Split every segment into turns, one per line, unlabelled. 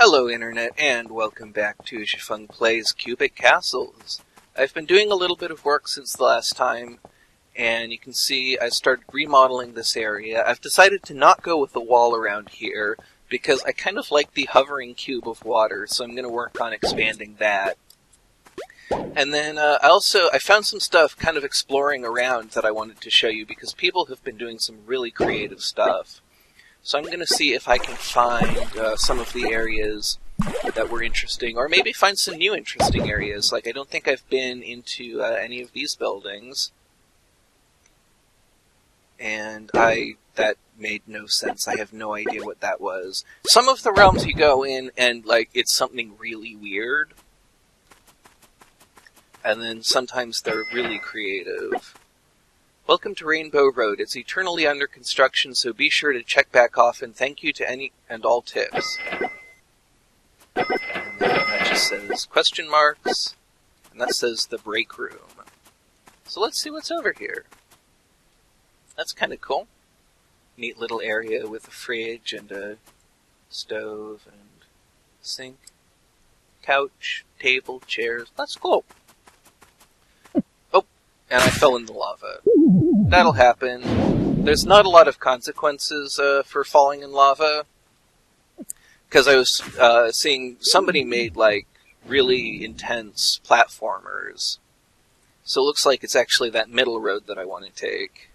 Hello Internet, and welcome back to Xifeng Plays Cubic Castles. I've been doing a little bit of work since the last time, and you can see I started remodeling this area. I've decided to not go with the wall around here, because I kind of like the hovering cube of water, so I'm going to work on expanding that. And then I found some stuff kind of exploring around that I wanted to show you, because people have been doing some really creative stuff. So I'm going to see if I can find some of the areas that were interesting, or maybe find some new interesting areas. Like, I don't think I've been into any of these buildings. And that made no sense. I have no idea what that was. Some of the realms you go in and, like, it's something really weird. And then sometimes they're really creative. Welcome to Rainbow Road. It's eternally under construction, so be sure to check back often. Thank you to any and all tips. And then that just says question marks, and that says the break room. So let's see what's over here. That's kind of cool. Neat little area with a fridge and a stove and sink, couch, table, chairs. That's cool. Oh, and I fell in the lava. That'll happen. There's not a lot of consequences for falling in lava, because I was seeing somebody made, like, really intense platformers. So it looks like it's actually that middle road that I want to take.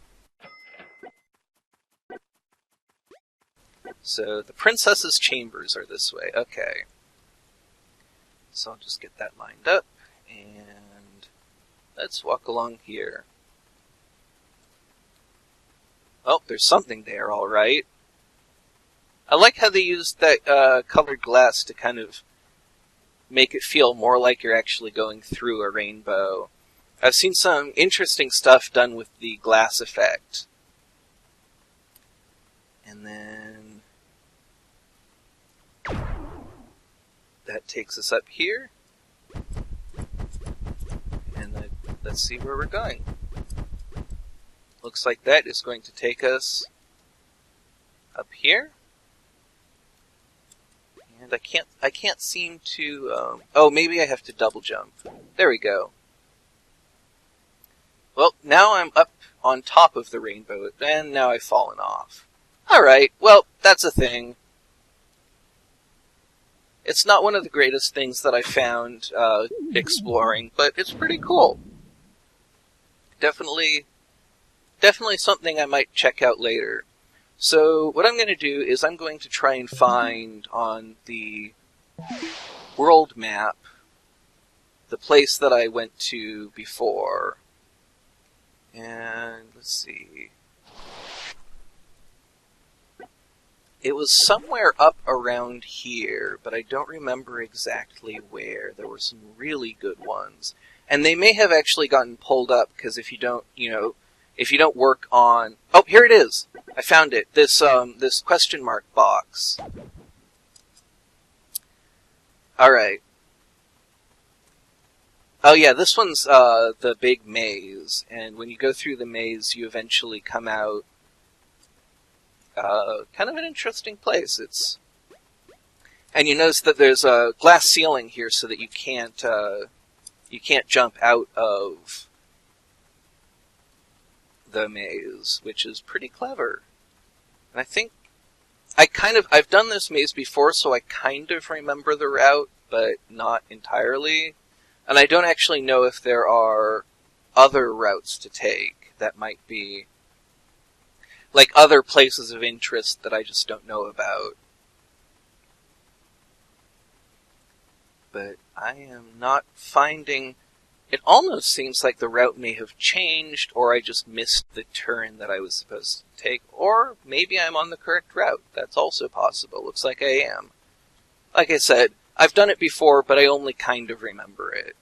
So the princess's chambers are this way. Okay. So I'll just get that lined up, and let's walk along here. Oh, there's something there, all right. I like how they used that colored glass to kind of make it feel more like you're actually going through a rainbow. I've seen some interesting stuff done with the glass effect. And then that takes us up here. And let's see where we're going. Looks like that is going to take us up here. And I can't seem to, oh, maybe I have to double jump. There we go. Well, now I'm up on top of the rainbow, and now I've fallen off. Alright, well, that's a thing. It's not one of the greatest things that I found exploring, but it's pretty cool. Definitely something I might check out later. So what I'm going to do is I'm going to try and find on the world map the place that I went to before. And let's see. It was somewhere up around here, but I don't remember exactly where. There were some really good ones. And they may have actually gotten pulled up, because if you don't, if you don't work on... Oh, here it is! I found it. This question mark box. Alright. Oh yeah, this one's the big maze, and when you go through the maze, you eventually come out kind of an interesting place. And you notice that there's a glass ceiling here so that you can't jump out of the maze, which is pretty clever. And I think I've done this maze before, so I kind of remember the route, but not entirely. And I don't actually know if there are other routes to take that might be like other places of interest that I just don't know about. But I am not finding... It almost seems like the route may have changed, or I just missed the turn that I was supposed to take, or maybe I'm on the correct route. That's also possible. Looks like I am. Like I said, I've done it before, but I only kind of remember it.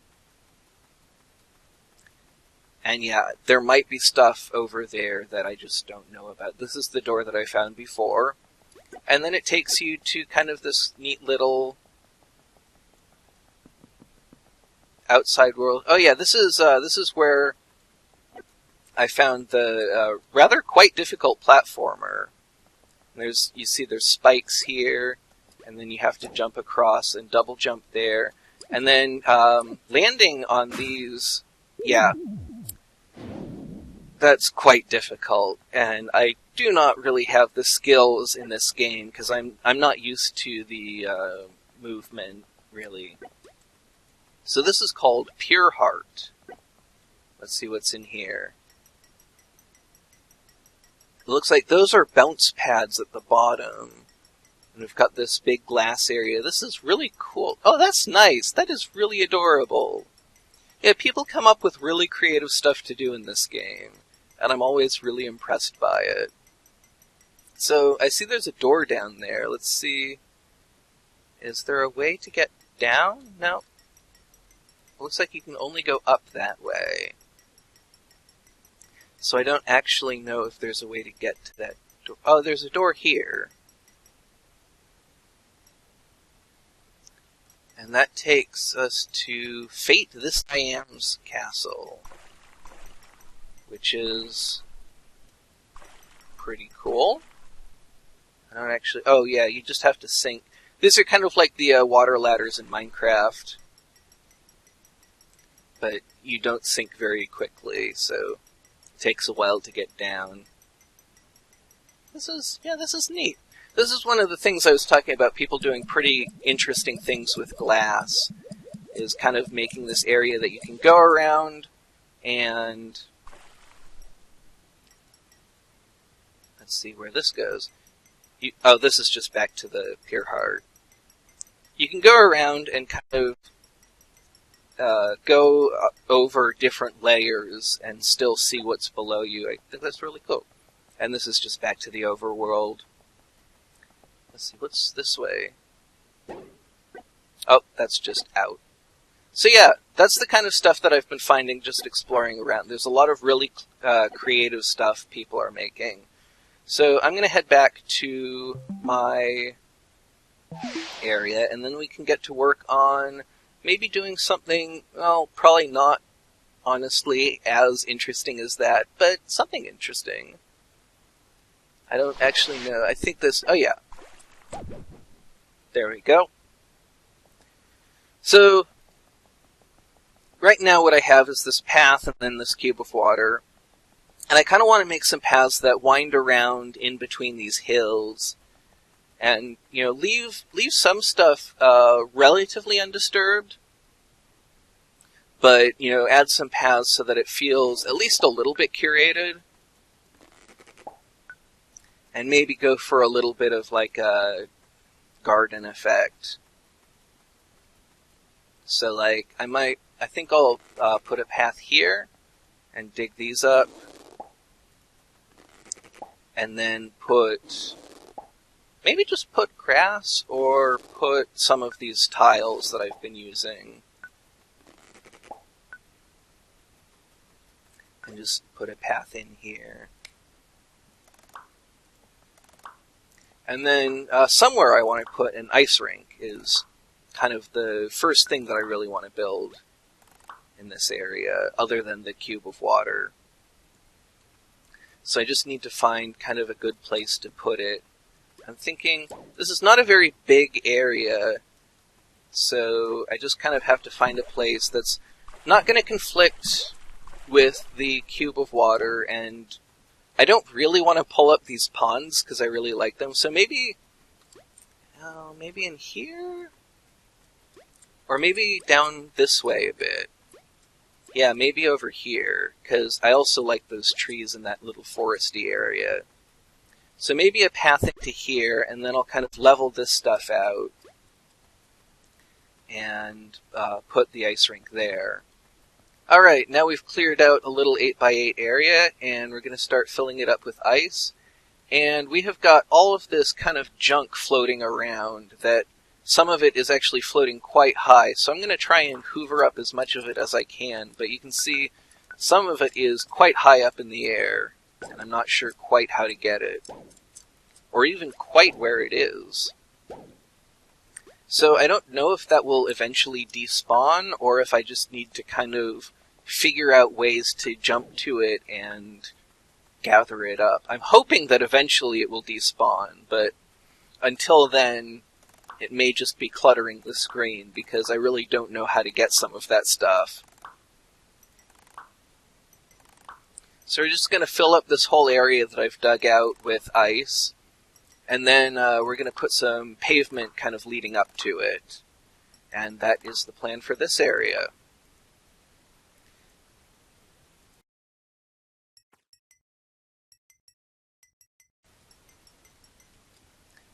And yeah, there might be stuff over there that I just don't know about. This is the door that I found before. And then it takes you to kind of this neat little outside world. Oh yeah, this is where I found the rather quite difficult platformer. You see there's spikes here, and then you have to jump across and double jump there. And then landing on these, yeah, that's quite difficult, and I do not really have the skills in this game because I'm not used to the movement, really. So this is called Pure Heart. Let's see what's in here. It looks like those are bounce pads at the bottom. And we've got this big glass area. This is really cool. Oh, that's nice. That is really adorable. Yeah, people come up with really creative stuff to do in this game, and I'm always really impressed by it. So, I see there's a door down there. Let's see. Is there a way to get down? No. It looks like you can only go up that way. So I don't actually know if there's a way to get to that door. Oh, there's a door here. And that takes us to Fate This I Am's castle, which is pretty cool. I don't actually... Oh, yeah, you just have to sink. These are kind of like the water ladders in Minecraft, but you don't sink very quickly, so it takes a while to get down. This is neat. This is one of the things I was talking about, people doing pretty interesting things with glass, is kind of making this area that you can go around, and let's see where this goes. Oh, this is just back to the Pure Heart. You can go around and kind of go over different layers and still see what's below you. I think that's really cool. And this is just back to the overworld. Let's see, what's this way? Oh, that's just out. So yeah, that's the kind of stuff that I've been finding just exploring around. There's a lot of really creative stuff people are making. So I'm going to head back to my area, and then we can get to work on maybe doing something, well, probably not, honestly, as interesting as that, but something interesting. I don't actually know. I think this... Oh, yeah. There we go. So, right now what I have is this path and then this cube of water. And I kind of want to make some paths that wind around in between these hills. And, you know, leave some stuff relatively undisturbed. But, you know, add some paths so that it feels at least a little bit curated. And maybe go for a little bit of, like, a garden effect. So, like, I think I'll put a path here and dig these up. And then maybe just put grass or put some of these tiles that I've been using. And just put a path in here. And then somewhere I want to put an ice rink is kind of the first thing that I really want to build in this area, other than the cube of water. So I just need to find kind of a good place to put it. I'm thinking, this is not a very big area, so I just kind of have to find a place that's not going to conflict with the cube of water, and I don't really want to pull up these ponds because I really like them, so maybe in here? Or maybe down this way a bit. Yeah, maybe over here, because I also like those trees in that little foresty area. So maybe a path into here, and then I'll kind of level this stuff out and put the ice rink there. Alright, now we've cleared out a little 8x8 area, and we're going to start filling it up with ice. And we have got all of this kind of junk floating around that some of it is actually floating quite high, so I'm going to try and hoover up as much of it as I can, but you can see some of it is quite high up in the air, and I'm not sure quite how to get it, or even quite where it is. So I don't know if that will eventually despawn, or if I just need to kind of figure out ways to jump to it and gather it up. I'm hoping that eventually it will despawn, but until then, it may just be cluttering the screen because I really don't know how to get some of that stuff. So we're just going to fill up this whole area that I've dug out with ice, and then we're going to put some pavement kind of leading up to it. And that is the plan for this area.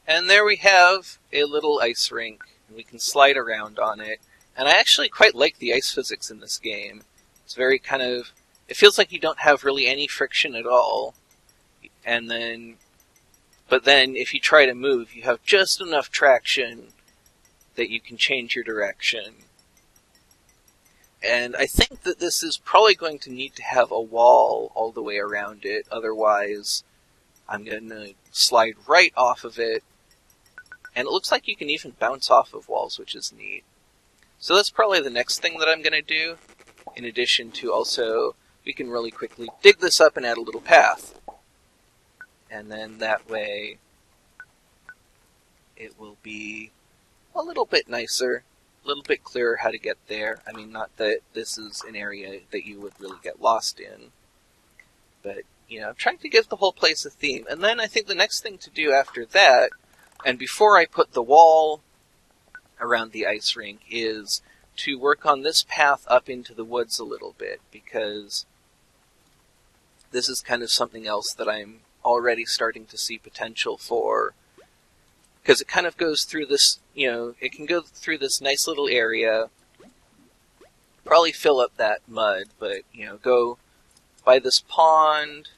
And there we have a little ice rink, and we can slide around on it. And I actually quite like the ice physics in this game. It's very kind of, it feels like you don't have really any friction at all. But then if you try to move, you have just enough traction that you can change your direction. And I think that this is probably going to need to have a wall all the way around it, otherwise I'm going to slide right off of it. And it looks like you can even bounce off of walls, which is neat. So that's probably the next thing that I'm going to do, in addition to also, we can really quickly dig this up and add a little path. And then that way, it will be a little bit nicer, a little bit clearer how to get there. I mean, not that this is an area that you would really get lost in, but, you know, I'm trying to give the whole place a theme. And then I think the next thing to do after that, and before I put the wall around the ice rink, is to work on this path up into the woods a little bit, because this is kind of something else that I'm already starting to see potential for. Because it kind of goes through this, you know, it can go through this nice little area, probably fill up that mud, but, you know, go by this pond,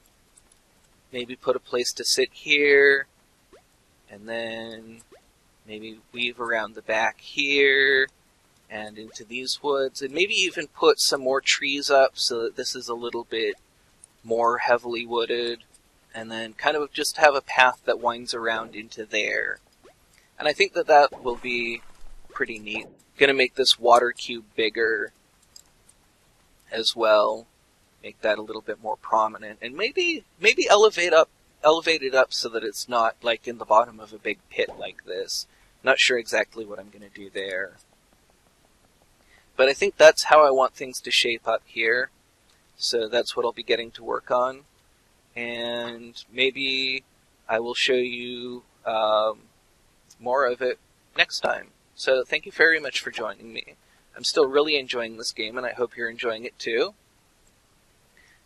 maybe put a place to sit here, and then maybe weave around the back here, and into these woods, and maybe even put some more trees up so that this is a little bit more heavily wooded, and then kind of just have a path that winds around into there. And I think that that will be pretty neat. Gonna make this water cube bigger as well, make that a little bit more prominent, and maybe elevate it up so that it's not like in the bottom of a big pit like this. Not sure exactly what I'm going to do there. But I think that's how I want things to shape up here. So that's what I'll be getting to work on. And maybe I will show you more of it next time. So thank you very much for joining me. I'm still really enjoying this game, and I hope you're enjoying it too.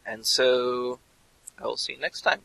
And so I will see you next time.